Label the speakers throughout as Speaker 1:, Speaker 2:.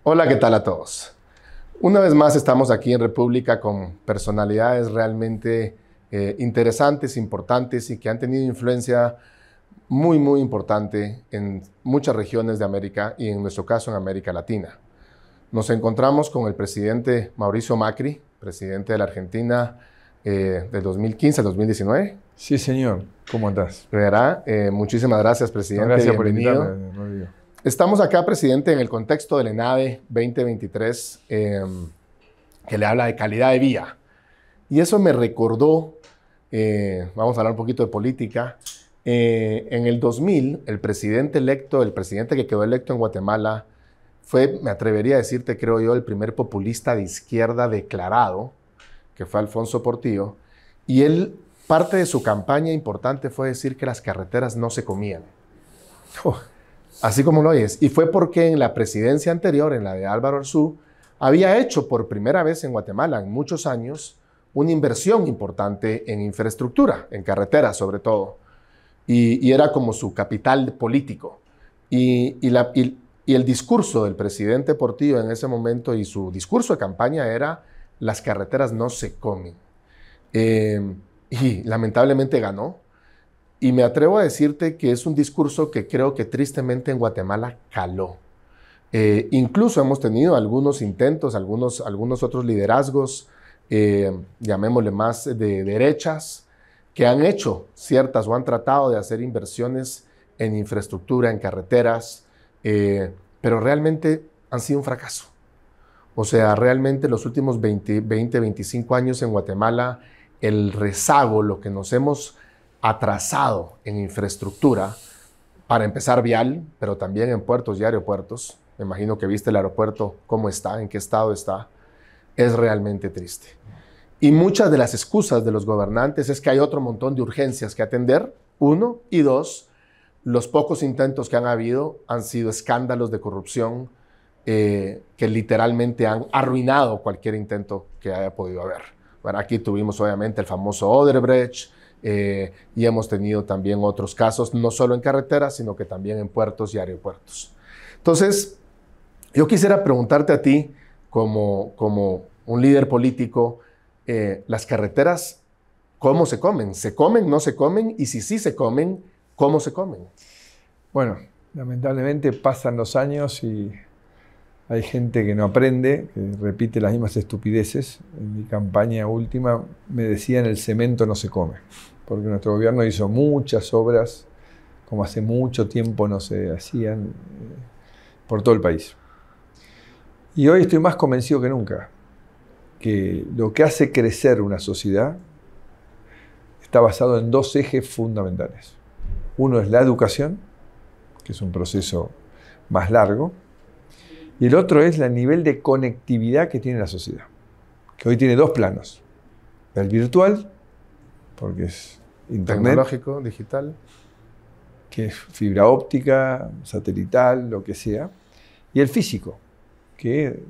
Speaker 1: Hola, ¿qué tal a todos? Una vez más estamos aquí en República con personalidades realmente interesantes, importantes y que han tenido influencia muy importante en muchas regiones de América y en nuestro caso en América Latina. Nos encontramos con el presidente Mauricio Macri, presidente de la Argentina del 2015 al 2019.
Speaker 2: Sí, señor. ¿Cómo andás?
Speaker 1: ¿Verdad? Muchísimas gracias,
Speaker 2: No,
Speaker 1: presidente.
Speaker 2: gracias por
Speaker 1: Bienvenido.
Speaker 2: invitarme, Rodrigo.
Speaker 1: Estamos acá, presidente, en el contexto del ENAVE 2023, que le habla de calidad de vida. Y eso me recordó, vamos a hablar un poquito de política, en el 2000, el presidente electo, el presidente que quedó electo en Guatemala, fue, me atrevería a decirte, creo yo, el primer populista de izquierda declarado, que fue Alfonso Portillo, y él, parte de su campaña importante fue decir que las carreteras no se comían.
Speaker 2: Oh,
Speaker 1: Así como lo oyes. Y fue porque en la presidencia anterior, en la de Álvaro Arzú, había hecho por primera vez en Guatemala, en muchos años, una inversión importante en infraestructura, en carreteras sobre todo. Y era como su capital político. Y el discurso del presidente Portillo en ese momento y su discurso de campaña era: las carreteras no se comen. Y lamentablemente ganó. Y me atrevo a decirte que es un discurso que creo que tristemente en Guatemala caló. Incluso hemos tenido algunos intentos, algunos otros liderazgos, llamémosle más de derechas, que han hecho ciertas o han tratado de hacer inversiones en infraestructura, en carreteras, pero realmente han sido un fracaso. O sea, realmente los últimos 25 años en Guatemala, el rezago, lo que nos hemos atrasado en infraestructura, para empezar vial, pero también en puertos y aeropuertos. Me imagino que viste el aeropuerto, cómo está, en qué estado está. Es realmente triste. Y muchas de las excusas de los gobernantes es que hay otro montón de urgencias que atender, uno, y dos, los pocos intentos que han habido han sido escándalos de corrupción que literalmente han arruinado cualquier intento que haya podido haber. Bueno, aquí tuvimos obviamente el famoso Odebrecht, y hemos tenido también otros casos, no solo en carreteras, sino que también en puertos y aeropuertos. Entonces, yo quisiera preguntarte a ti, como un líder político, las carreteras, ¿cómo se comen? ¿Se comen, no se comen? Y si sí se comen, ¿cómo se comen?
Speaker 2: bueno, lamentablemente pasan los años y hay gente que no aprende, que repite las mismas estupideces. En mi campaña última me decían: el cemento no se come, porque nuestro gobierno hizo muchas obras, como hace mucho tiempo no se hacían, por todo el país. Y hoy estoy más convencido que nunca que lo que hace crecer una sociedad está basado en dos ejes fundamentales. Uno es la educación, que es un proceso más largo, y el otro es el nivel de conectividad que tiene la sociedad, que hoy tiene dos planos: el virtual, porque es internet,
Speaker 1: Tecnológico, digital.
Speaker 2: que es fibra óptica, satelital, lo que sea, y el físico, que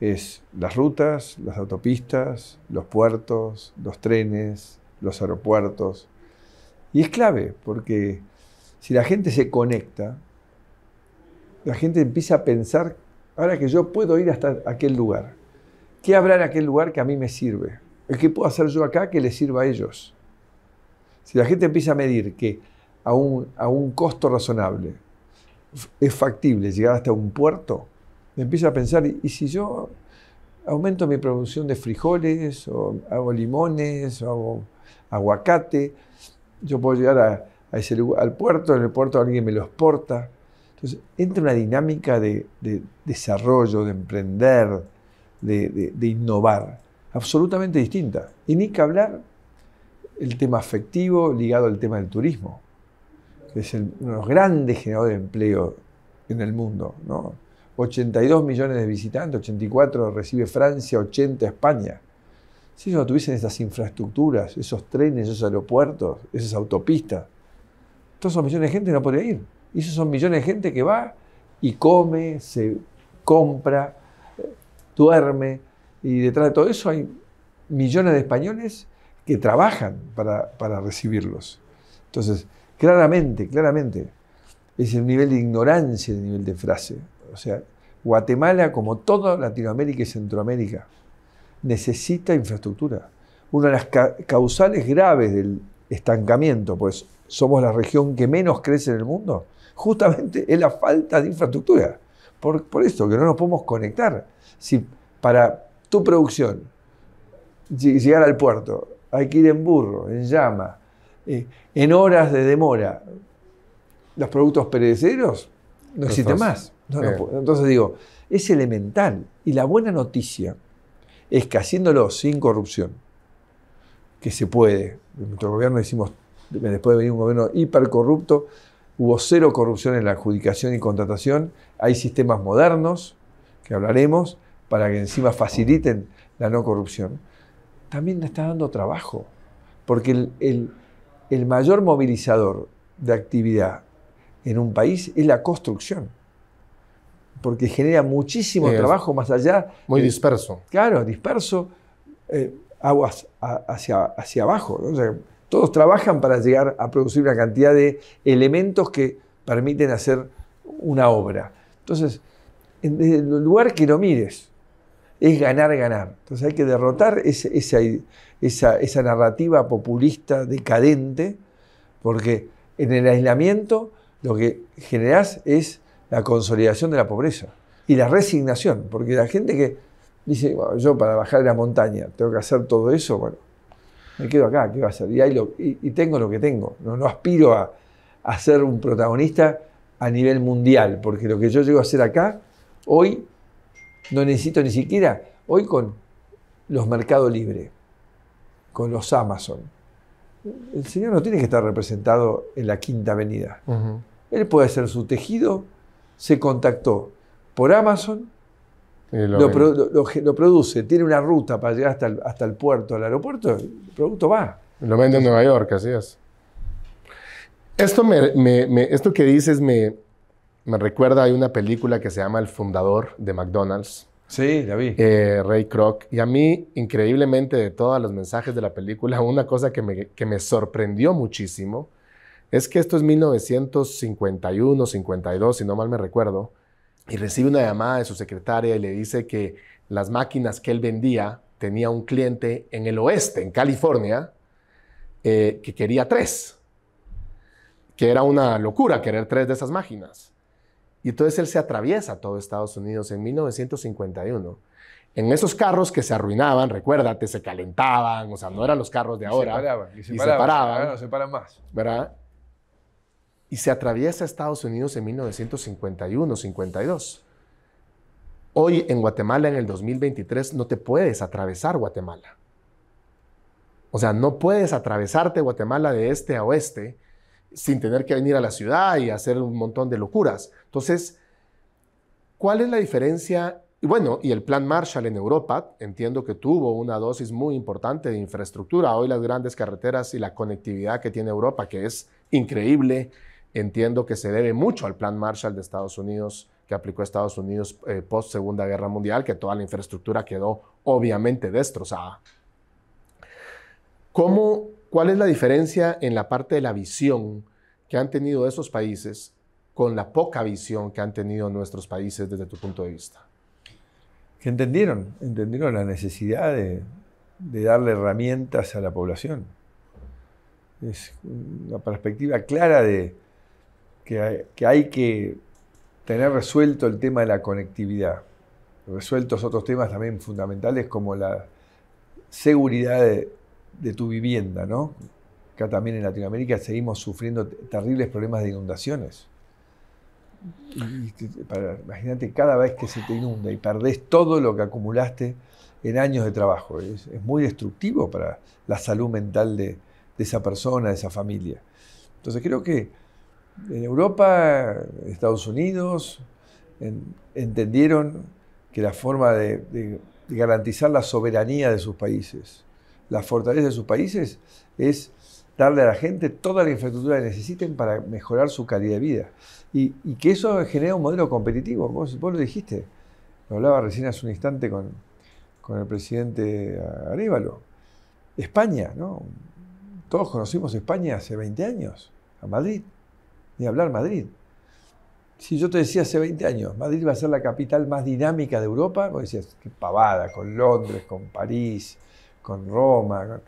Speaker 2: es las rutas, las autopistas, los puertos, los trenes, los aeropuertos. Y es clave, porque si la gente se conecta, la gente empieza a pensar: ahora que yo puedo ir hasta aquel lugar, ¿qué habrá en aquel lugar que a mí me sirve? ¿Qué puedo hacer yo acá que les sirva a ellos? Si la gente empieza a medir que a un costo razonable es factible llegar hasta un puerto, empieza a pensar: ¿y si yo aumento mi producción de frijoles, o hago limones, o hago aguacate? Yo puedo llegar a ese lugar, al puerto, en el puerto alguien me lo exporta. Entonces entra una dinámica de desarrollo, de emprender, de innovar, absolutamente distinta. Y ni que hablar el tema afectivo ligado al tema del turismo, que es uno de los grandes generadores de empleo en el mundo, ¿no? 82 millones de visitantes, 84 recibe Francia, 80 España. Si ellos no tuviesen esas infraestructuras, esos trenes, esos aeropuertos, esas autopistas, todos esos millones de gente no podría ir. Y esos son millones de gente que va y come, se compra, duerme, y detrás de todo eso hay millones de españoles que trabajan para recibirlos. Entonces, claramente, es el nivel de ignorancia, el nivel de frase. O sea, Guatemala, como toda Latinoamérica y Centroamérica, necesita infraestructura. Una de las causales graves del estancamiento, pues somos la región que menos crece en el mundo, justamente es la falta de infraestructura. Por esto, que no nos podemos conectar. Si para tu producción llegar al puerto hay que ir en burro, en llama, en horas de demora, los productos perecederos no existen más. Entonces digo, es elemental. Y la buena noticia es que haciéndolo sin corrupción, que se puede, en nuestro gobierno decimos, después de venir un gobierno hipercorrupto, hubo 0 corrupción en la adjudicación y contratación, hay sistemas modernos, que hablaremos, para que encima faciliten la no corrupción. También le está dando trabajo, porque el mayor movilizador de actividad en un país es la construcción, porque genera muchísimo trabajo más allá.
Speaker 1: Muy disperso.
Speaker 2: Claro, disperso, aguas hacia abajo, ¿no? O sea, todos trabajan para llegar a producir una cantidad de elementos que permiten hacer una obra. Entonces, desde el lugar que lo mires, es ganar, ganar. Entonces hay que derrotar esa narrativa populista decadente, porque en el aislamiento lo que generás es la consolidación de la pobreza y la resignación, porque la gente que dice, bueno, yo para bajar de la montaña tengo que hacer todo eso, bueno, me quedo acá, ¿qué va a hacer? Y tengo lo que tengo, no aspiro a ser un protagonista a nivel mundial, porque lo que yo llego a hacer acá, hoy no necesito ni siquiera, hoy con los Mercado Libre, con los Amazon, el señor no tiene que estar representado en la Quinta Avenida. Él puede hacer su tejido, se contactó por Amazon, lo produce, tiene una ruta para llegar hasta el puerto, al aeropuerto, el producto va.
Speaker 1: Lo vende en Nueva York, así es. Esto que dices me recuerda, hay una película que se llama El Fundador de McDonald's.
Speaker 2: Sí, la vi.
Speaker 1: Ray Kroc. Y a mí, increíblemente, de todos los mensajes de la película, una cosa que me sorprendió muchísimo es que esto es 1951, 52, si no mal me recuerdo, y recibe una llamada de su secretaria y le dice que las máquinas que él vendía, tenía un cliente en el oeste, en California, que quería 3, que era una locura querer 3 de esas máquinas. Y entonces él se atraviesa todo Estados Unidos en 1951. En esos carros que se arruinaban, recuérdate, se calentaban, o sea, no eran los carros de ahora.
Speaker 2: Y se paraban. Ahora no se paran más.
Speaker 1: ¿Verdad? Y se atraviesa Estados Unidos en 1951, 52. Hoy en Guatemala, en el 2023, no te puedes atravesar Guatemala. O sea, no puedes atravesarte Guatemala de este a oeste sin tener que venir a la ciudad y hacer un montón de locuras. Entonces, ¿cuál es la diferencia? Y bueno, y el Plan Marshall en Europa, entiendo que tuvo una dosis muy importante de infraestructura. Hoy las grandes carreteras y la conectividad que tiene Europa, que es increíble, entiendo que se debe mucho al Plan Marshall de Estados Unidos, que aplicó Estados Unidos post Segunda Guerra Mundial, que toda la infraestructura quedó obviamente destrozada. ¿Cuál es la diferencia en la parte de la visión que han tenido esos países con la poca visión que han tenido nuestros países desde tu punto de vista?
Speaker 2: Que entendieron la necesidad de darle herramientas a la población. Es una perspectiva clara de que hay que tener resuelto el tema de la conectividad, resueltos otros temas también fundamentales como la seguridad de tu vivienda, ¿no? Acá también en Latinoamérica seguimos sufriendo terribles problemas de inundaciones. Imagínate, cada vez que se te inunda y perdés todo lo que acumulaste en años de trabajo, es muy destructivo para la salud mental de esa persona, de esa familia. Entonces creo que en Europa, en Estados Unidos, entendieron que la forma de garantizar la soberanía de sus países, la fortaleza de sus países, es darle a la gente toda la infraestructura que necesiten para mejorar su calidad de vida. Y que eso genera un modelo competitivo. Vos lo dijiste, lo hablaba recién hace un instante con el presidente Arévalo. España, ¿no? Todos conocimos España hace 20 años, a Madrid, ni hablar Madrid. Si yo te decía hace 20 años, Madrid va a ser la capital más dinámica de Europa, vos decías, qué pavada, con Londres, con París, con Roma.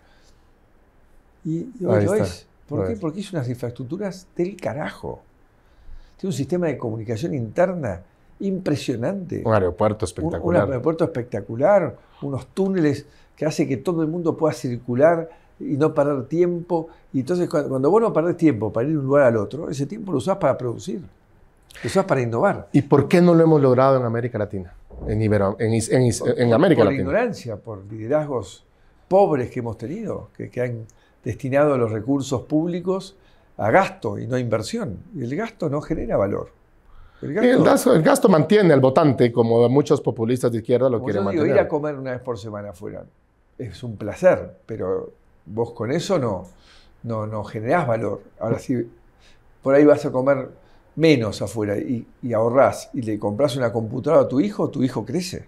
Speaker 2: Y hoy lo es. ¿Por qué? Porque es unas infraestructuras del carajo. Tiene un sistema de comunicación interna impresionante.
Speaker 1: Un aeropuerto espectacular.
Speaker 2: Un aeropuerto espectacular, unos túneles que hace que todo el mundo pueda circular y no perder tiempo. Y entonces cuando vos no perdés tiempo para ir de un lugar al otro, ese tiempo lo usás para producir, lo usás para innovar.
Speaker 1: ¿Y por qué no lo hemos logrado en América Latina? En América Latina.
Speaker 2: Por ignorancia, por liderazgos pobres que hemos tenido, que han destinado los recursos públicos a gasto y no a inversión. Y el gasto no genera valor.
Speaker 1: El gasto mantiene al votante, como muchos populistas de izquierda lo quieren mantener.
Speaker 2: Ir a comer una vez por semana afuera es un placer, pero vos con eso no generás valor. Ahora, si por ahí vas a comer menos afuera y ahorrás y le compras una computadora a tu hijo crece.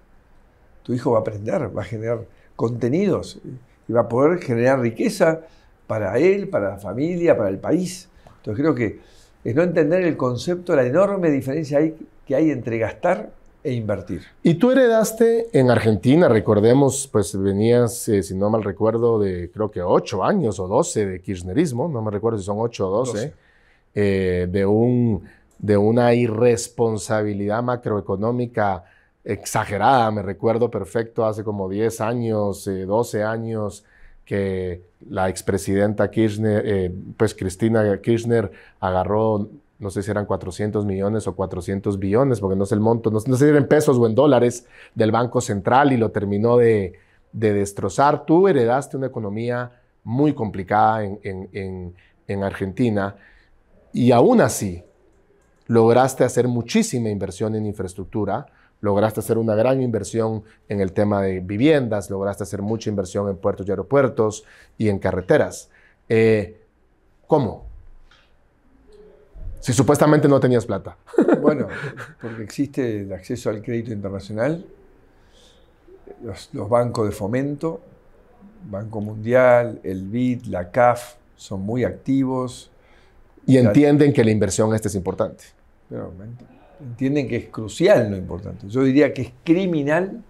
Speaker 2: Tu hijo va a aprender, va a generar contenidos y va a poder generar riqueza para él, para la familia, para el país. Entonces creo que es no entender el concepto, la enorme diferencia que hay entre gastar e invertir.
Speaker 1: Y tú heredaste en Argentina, recordemos, pues venías, si no mal recuerdo, de creo que 8 años o 12 de kirchnerismo, no me recuerdo si son 8 o 12. De una irresponsabilidad macroeconómica exagerada. Me recuerdo perfecto hace como 10 años, 12 años, que la expresidenta Kirchner, pues Cristina Kirchner, agarró, no sé si eran 400 millones o 400 billones, porque no sé el monto, no sé si eran en pesos o en dólares, del Banco Central, y lo terminó de destrozar. Tú heredaste una economía muy complicada en Argentina, y aún así lograste hacer muchísima inversión en infraestructura, lograste hacer una gran inversión en el tema de viviendas, lograste hacer mucha inversión en puertos y aeropuertos y en carreteras. ¿Cómo? Si supuestamente no tenías plata.
Speaker 2: Bueno, porque existe el acceso al crédito internacional, los bancos de fomento, Banco Mundial, el BID, la CAF, son muy activos.
Speaker 1: Y entienden que la inversión es importante.
Speaker 2: Pero entienden que es crucial lo importante. Yo diría que es criminal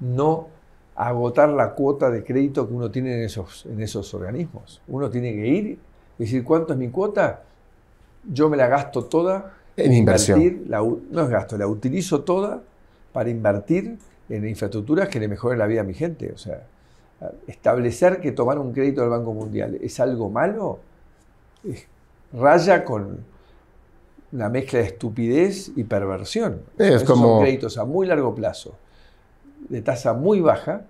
Speaker 2: no agotar la cuota de crédito que uno tiene en esos organismos. Uno tiene que ir y decir, ¿cuánto es mi cuota? Yo me la gasto toda
Speaker 1: en inversión.
Speaker 2: No es gasto, la utilizo toda para invertir en infraestructuras que le mejoren la vida a mi gente. O sea, establecer que tomar un crédito del Banco Mundial es algo malo, raya con una mezcla de estupidez y perversión. Son créditos a muy largo plazo, de tasa muy baja,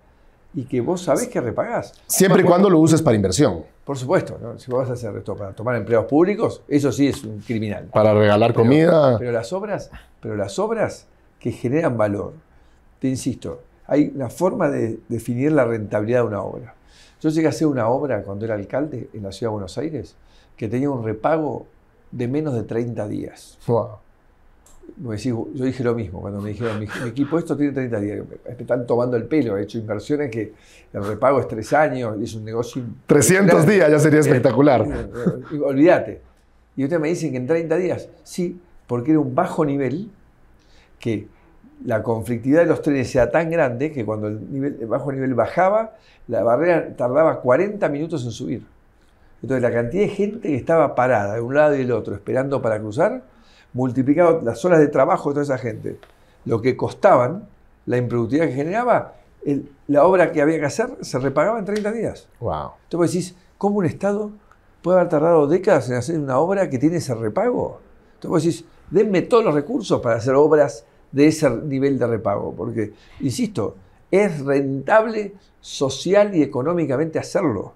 Speaker 2: y que vos sabés que repagás.
Speaker 1: Siempre y cuando lo uses para inversión.
Speaker 2: Por supuesto, ¿no? Si vos vas a hacer esto para tomar empleados públicos, eso sí es un criminal.
Speaker 1: Para regalar comida.
Speaker 2: Pero las obras que generan valor, te insisto, hay una forma de definir la rentabilidad de una obra. Yo llegué a hacer una obra cuando era alcalde en la ciudad de Buenos Aires que tenía un repago de menos de 30 días.
Speaker 1: Wow.
Speaker 2: Yo dije lo mismo cuando me dijeron, mi equipo, esto tiene 30 días. Me están tomando el pelo, he hecho inversiones que el repago es 3 años, y es un negocio...
Speaker 1: 300 días ya sería espectacular.
Speaker 2: Olvídate. Y ustedes me dicen que en 30 días, sí, porque era un bajo nivel, que la conflictividad de los trenes era tan grande que cuando el bajo nivel bajaba, la barrera tardaba 40 minutos en subir. Entonces la cantidad de gente que estaba parada de un lado y del otro esperando para cruzar, multiplicado las horas de trabajo de toda esa gente, lo que costaban, la improductividad que generaba, la obra que había que hacer se repagaba en 30 días.
Speaker 1: Wow.
Speaker 2: Entonces vos decís, ¿cómo un Estado puede haber tardado décadas en hacer una obra que tiene ese repago? Entonces vos decís, denme todos los recursos para hacer obras de ese nivel de repago, porque, insisto, es rentable social y económicamente hacerlo.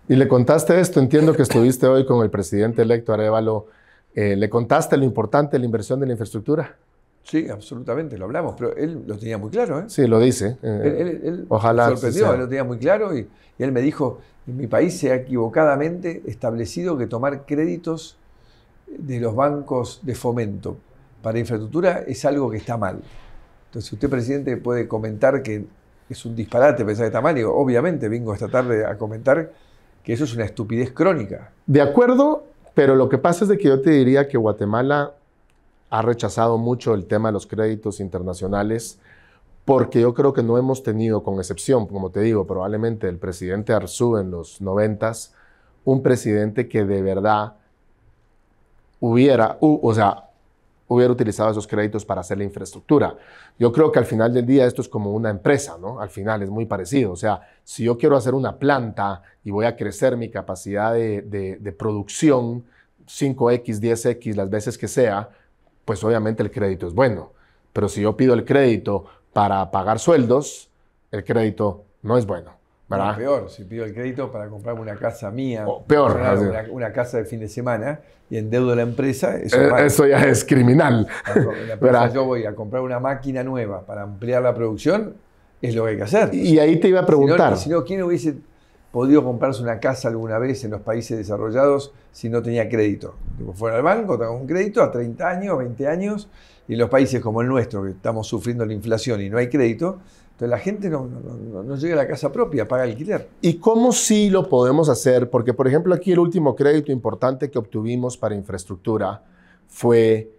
Speaker 1: Y le contaste esto, entiendo que estuviste hoy con el presidente electo Arévalo. ¿Le contaste lo importante de la inversión de la infraestructura?
Speaker 2: Sí, absolutamente, lo hablamos, pero él lo tenía muy claro, ¿eh?
Speaker 1: Sí, lo dice.
Speaker 2: Él
Speaker 1: ojalá
Speaker 2: sorprendió, él lo tenía muy claro, y él me dijo, en mi país se ha equivocadamente establecido que tomar créditos de los bancos de fomento para infraestructura es algo que está mal. Entonces usted, presidente, puede comentar que es un disparate pensar que está mal, y obviamente vengo esta tarde a comentar que eso es una estupidez crónica.
Speaker 1: De acuerdo, pero lo que pasa es de que yo te diría que Guatemala ha rechazado mucho el tema de los créditos internacionales porque yo creo que no hemos tenido, con excepción, como te digo, probablemente del presidente Arzú en los 90s, un presidente que de verdad hubiera utilizado esos créditos para hacer la infraestructura. Yo creo que al final del día esto es como una empresa, ¿no? Al final es muy parecido. O sea, si yo quiero hacer una planta y voy a crecer mi capacidad de producción 5X, 10X, las veces que sea, pues obviamente el crédito es bueno. Pero si yo pido el crédito para pagar sueldos, el crédito no es bueno, ¿verdad?
Speaker 2: No, peor, si pido el crédito para comprarme una casa mía,
Speaker 1: o peor,
Speaker 2: una casa de fin de semana y endeudo la empresa,
Speaker 1: eso ya es criminal.
Speaker 2: La empresa, yo voy a comprar una máquina nueva para ampliar la producción, es lo que hay que hacer.
Speaker 1: Y ahí te iba a preguntar.
Speaker 2: Si no, ¿quién hubiese podido comprarse una casa alguna vez en los países desarrollados si no tenía crédito? Fuera al banco, tengo un crédito a 30 años, 20 años, y en los países como el nuestro, que estamos sufriendo la inflación y no hay crédito, entonces la gente no llega a la casa propia, paga alquiler.
Speaker 1: ¿Y cómo sí lo podemos hacer? Porque, por ejemplo, aquí el último crédito importante que obtuvimos para infraestructura fue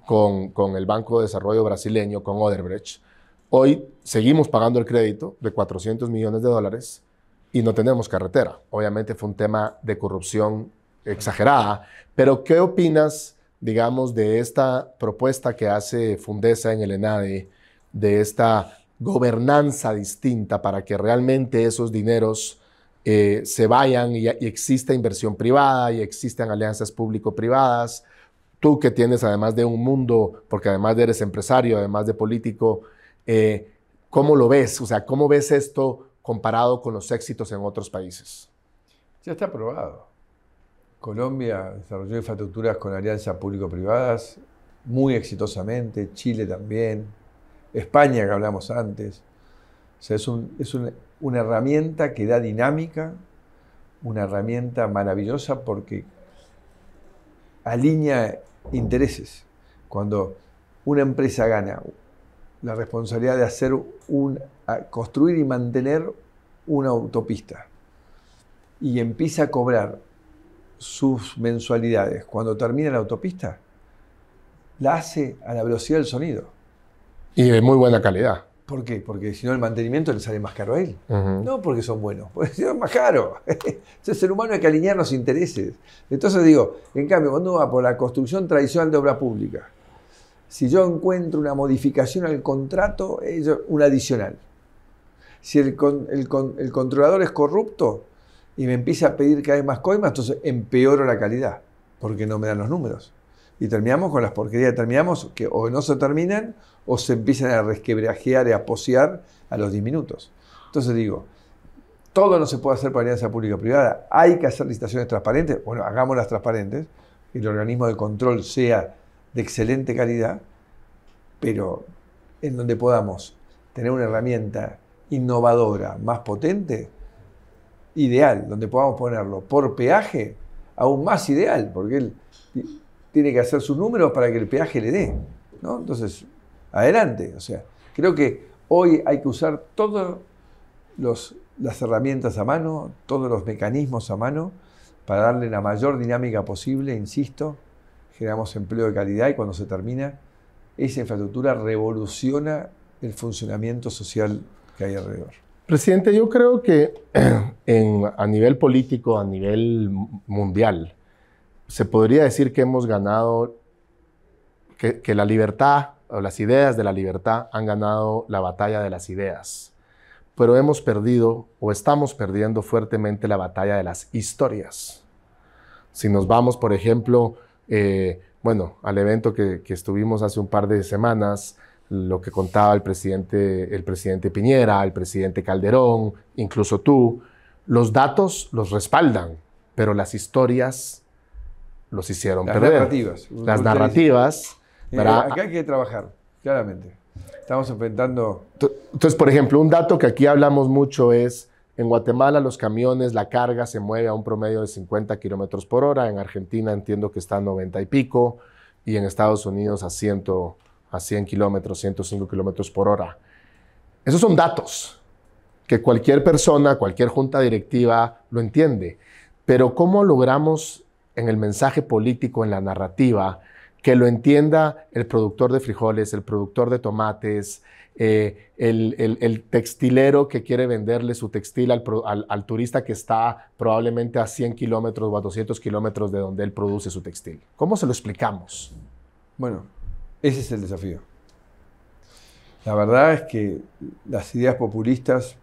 Speaker 1: con el Banco de Desarrollo Brasileño, con Odebrecht. Hoy seguimos pagando el crédito de $400 millones y no tenemos carretera. Obviamente fue un tema de corrupción exagerada, pero ¿qué opinas, digamos, de esta propuesta que hace Fundesa en el ENADE, de esta gobernanza distinta para que realmente esos dineros se vayan y exista inversión privada y existan alianzas público-privadas? Tú que tienes, además de un mundo, porque además eres empresario, además de político, ¿cómo lo ves? O sea, ¿cómo ves esto comparado con los éxitos en otros países?
Speaker 2: Ya está aprobado. Colombia desarrolló infraestructuras con alianzas público-privadas muy exitosamente, Chile también, España que hablamos antes. O sea, es una herramienta que da dinámica, una herramienta maravillosa porque alinea intereses. Cuando una empresa gana la responsabilidad de construir y mantener una autopista y empieza a cobrar sus mensualidades cuando termina la autopista, la hace a la velocidad del sonido.
Speaker 1: Y de muy buena calidad.
Speaker 2: ¿Por qué? Porque si no el mantenimiento le sale más caro a él. No porque son buenos, porque si no es más caro. Entonces el ser humano hay que alinear los intereses. Entonces digo, en cambio, cuando uno va por la construcción tradicional de obra pública, si yo encuentro una modificación al contrato, es un adicional. Si el controlador es corrupto y me empieza a pedir cada vez más coimas, entonces empeoro la calidad, porque no me dan los números. Y terminamos con las porquerías, terminamos que o no se terminan o se empiezan a resquebrajear y a posear a los 10 minutos. Entonces digo, todo no se puede hacer por alianza pública-privada, hay que hacer licitaciones transparentes, bueno, hagámoslas transparentes, que el organismo de control sea de excelente calidad, pero en donde podamos tener una herramienta innovadora, más potente, ideal, donde podamos ponerlo por peaje, aún más ideal, porque él tiene que hacer sus números para que el peaje le dé, ¿no? Entonces, adelante. O sea, creo que hoy hay que usar todas las herramientas a mano, todos los mecanismos a mano, para darle la mayor dinámica posible, insisto, generamos empleo de calidad y cuando se termina, esa infraestructura revoluciona el funcionamiento social que hay alrededor.
Speaker 1: Presidente, yo creo que a nivel político, a nivel mundial, se podría decir que hemos ganado, que la libertad o las ideas de la libertad han ganado la batalla de las ideas, pero hemos perdido o estamos perdiendo fuertemente la batalla de las historias. Si nos vamos, por ejemplo, al evento que estuvimos hace un par de semanas, lo que contaba el presidente Piñera, el presidente Calderón, incluso tú, los datos los respaldan, pero las historias los hicieron perder. Las narrativas.
Speaker 2: Acá hay que trabajar, claramente. Estamos enfrentando...
Speaker 1: Entonces, por ejemplo, un dato que aquí hablamos mucho es, en Guatemala los camiones, la carga se mueve a un promedio de 50 kilómetros por hora, en Argentina entiendo que está a 90 y pico, y en Estados Unidos a 100 kilómetros, 105 kilómetros por hora. Esos son datos que cualquier persona, cualquier junta directiva lo entiende. Pero ¿cómo logramos en el mensaje político, en la narrativa, que lo entienda el productor de frijoles, el productor de tomates, el textilero que quiere venderle su textil al turista que está probablemente a 100 kilómetros o a 200 kilómetros de donde él produce su textil. ¿Cómo se lo explicamos?
Speaker 2: Bueno, ese es el desafío. La verdad es que las ideas populistas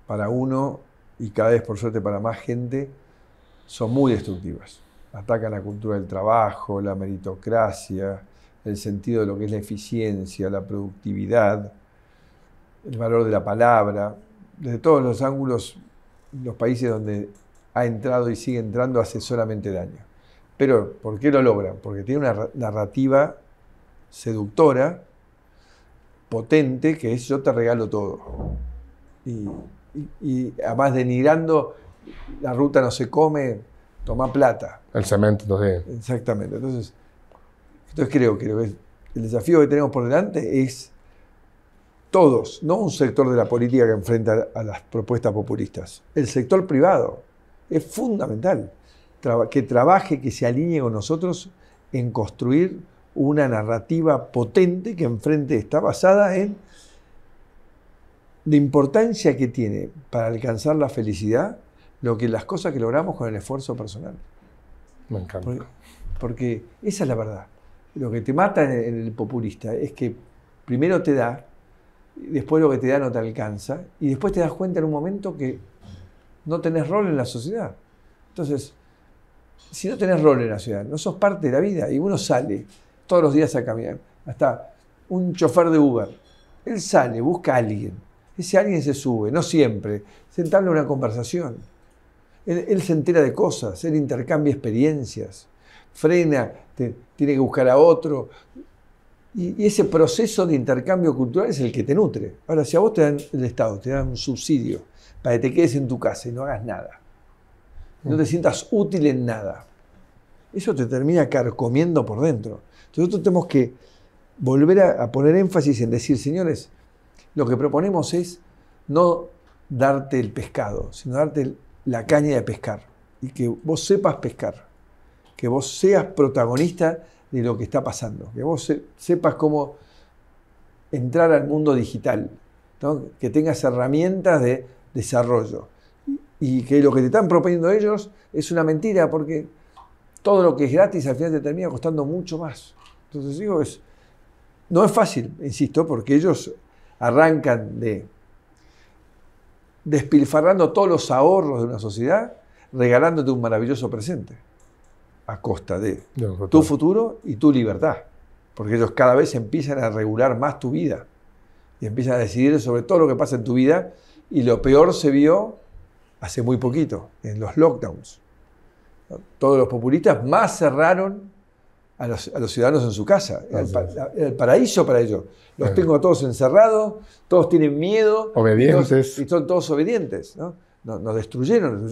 Speaker 2: para uno, y cada vez por suerte para más gente, son muy destructivas. Atacan la cultura del trabajo, la meritocracia, el sentido de lo que es la eficiencia, la productividad, el valor de la palabra. Desde todos los ángulos, los países donde ha entrado y sigue entrando hace solamente daño. Pero, ¿por qué lo logran? Porque tiene una narrativa seductora, potente, que es yo te regalo todo. Y además denigrando, la ruta no se come, toma plata.
Speaker 1: El cemento, no sé.
Speaker 2: Exactamente. Entonces creo que el desafío que tenemos por delante es todos, no un sector de la política que enfrenta a las propuestas populistas. El sector privado es fundamental que trabaje, que se alinee con nosotros en construir una narrativa potente que enfrente está basada en la importancia que tiene para alcanzar la felicidad las cosas que logramos con el esfuerzo personal.
Speaker 1: Me encanta.
Speaker 2: Porque esa es la verdad. Lo que te mata en el populista es que primero te da, después lo que te da no te alcanza, y después te das cuenta en un momento que no tenés rol en la sociedad. Entonces, si no tenés rol en la sociedad, no sos parte de la vida, y uno sale todos los días a caminar. Hasta un chofer de Uber, él sale, busca a alguien, ese alguien se sube, no siempre, se entabla una conversación. Él se entera de cosas, él intercambia experiencias, frena, tiene que buscar a otro. Y ese proceso de intercambio cultural es el que te nutre. Ahora, si a vos te dan el Estado, te dan un subsidio para que te quedes en tu casa y no hagas nada, no te sientas útil en nada, eso te termina carcomiendo por dentro. Entonces nosotros tenemos que volver a poner énfasis en decir, señores, lo que proponemos es no darte el pescado, sino darte la caña de pescar. Y que vos sepas pescar, que vos seas protagonista de lo que está pasando, que vos sepas cómo entrar al mundo digital, ¿no? Que tengas herramientas de desarrollo. Y que lo que te están proponiendo ellos es una mentira, porque todo lo que es gratis al final te termina costando mucho más. Entonces digo, no es fácil, insisto, porque ellos arrancan despilfarrando todos los ahorros de una sociedad, regalándote un maravilloso presente, a costa de tu futuro y tu libertad. Porque ellos cada vez empiezan a regular más tu vida y empiezan a decidir sobre todo lo que pasa en tu vida, y lo peor se vio hace muy poquito, en los lockdowns. Todos los populistas más cerraron a los ciudadanos en su casa. Era el paraíso para ellos. Los tengo a todos encerrados, todos tienen miedo.
Speaker 1: Obedientes.
Speaker 2: Y son todos obedientes, ¿no? Nos destruyeron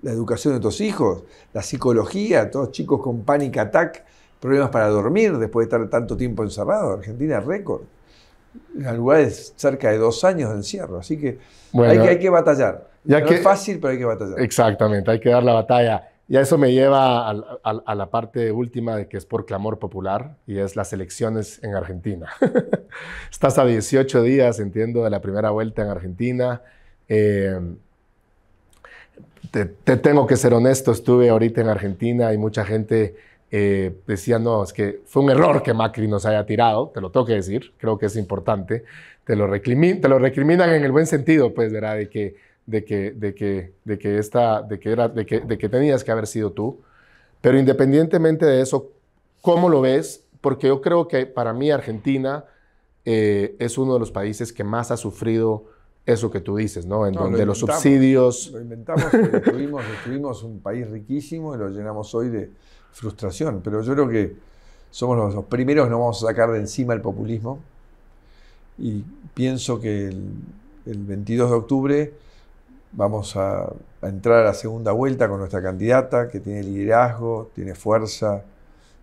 Speaker 2: la educación de nuestros hijos, la psicología, todos chicos con panic attack, problemas para dormir después de estar tanto tiempo encerrados. Argentina récord. En lugares cerca de 2 años de encierro. Así que bueno, hay que batallar. No es fácil, pero hay que batallar.
Speaker 1: Exactamente, hay que dar la batalla. Y a eso me lleva a la parte última, de que es por clamor popular, y es las elecciones en Argentina. Estás a 18 días, entiendo, de la primera vuelta en Argentina. Te tengo que ser honesto, estuve ahorita en Argentina y mucha gente decía, no, es que fue un error que Macri nos haya tirado, te lo tengo que decir, creo que es importante. Te lo recriminan en el buen sentido, pues, ¿verdad? De que tenías que haber sido tú. Pero independientemente de eso, ¿cómo lo ves? Porque yo creo que para mí Argentina es uno de los países que más ha sufrido eso que tú dices, ¿no? Donde los subsidios...
Speaker 2: Lo inventamos, destruimos un país riquísimo y lo llenamos hoy de frustración. Pero yo creo que somos los primeros que nos vamos a sacar de encima el populismo. Y pienso que el 22 de octubre vamos a entrar a la segunda vuelta con nuestra candidata, que tiene liderazgo, tiene fuerza,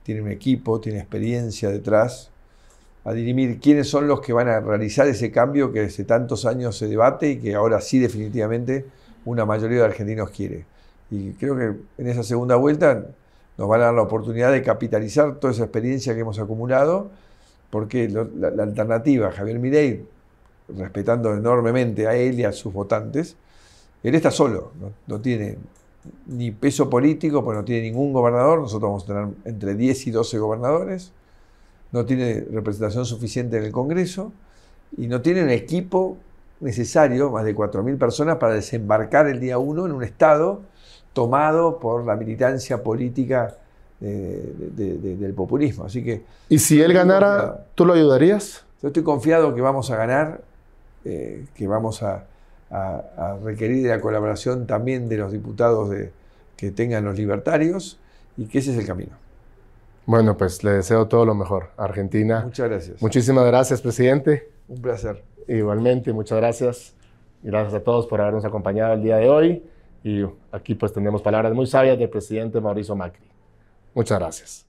Speaker 2: tiene un equipo, tiene experiencia detrás, a dirimir quiénes son los que van a realizar ese cambio que hace tantos años se debate y que ahora sí definitivamente una mayoría de argentinos quiere. Y creo que en esa segunda vuelta nos van a dar la oportunidad de capitalizar toda esa experiencia que hemos acumulado, porque la alternativa, Javier Milei, respetando enormemente a él y a sus votantes, él está solo, no tiene ni peso político, pues no tiene ningún gobernador, nosotros vamos a tener entre 10 y 12 gobernadores, no tiene representación suficiente en el Congreso y no tiene un equipo necesario, más de 4.000 personas, para desembarcar el día 1 en un Estado tomado por la militancia política del populismo. Así que,
Speaker 1: ¿y si él ganara, tú lo ayudarías?
Speaker 2: Yo estoy confiado que vamos a ganar, que vamos a requerir de la colaboración también de los diputados que tengan los libertarios, y que ese es el camino.
Speaker 1: Bueno, pues le deseo todo lo mejor a Argentina.
Speaker 2: Muchas gracias.
Speaker 1: Muchísimas gracias, presidente.
Speaker 2: Un placer.
Speaker 1: Igualmente, muchas gracias. Y gracias a todos por habernos acompañado el día de hoy. Y aquí pues tenemos palabras muy sabias del presidente Mauricio Macri. Muchas gracias.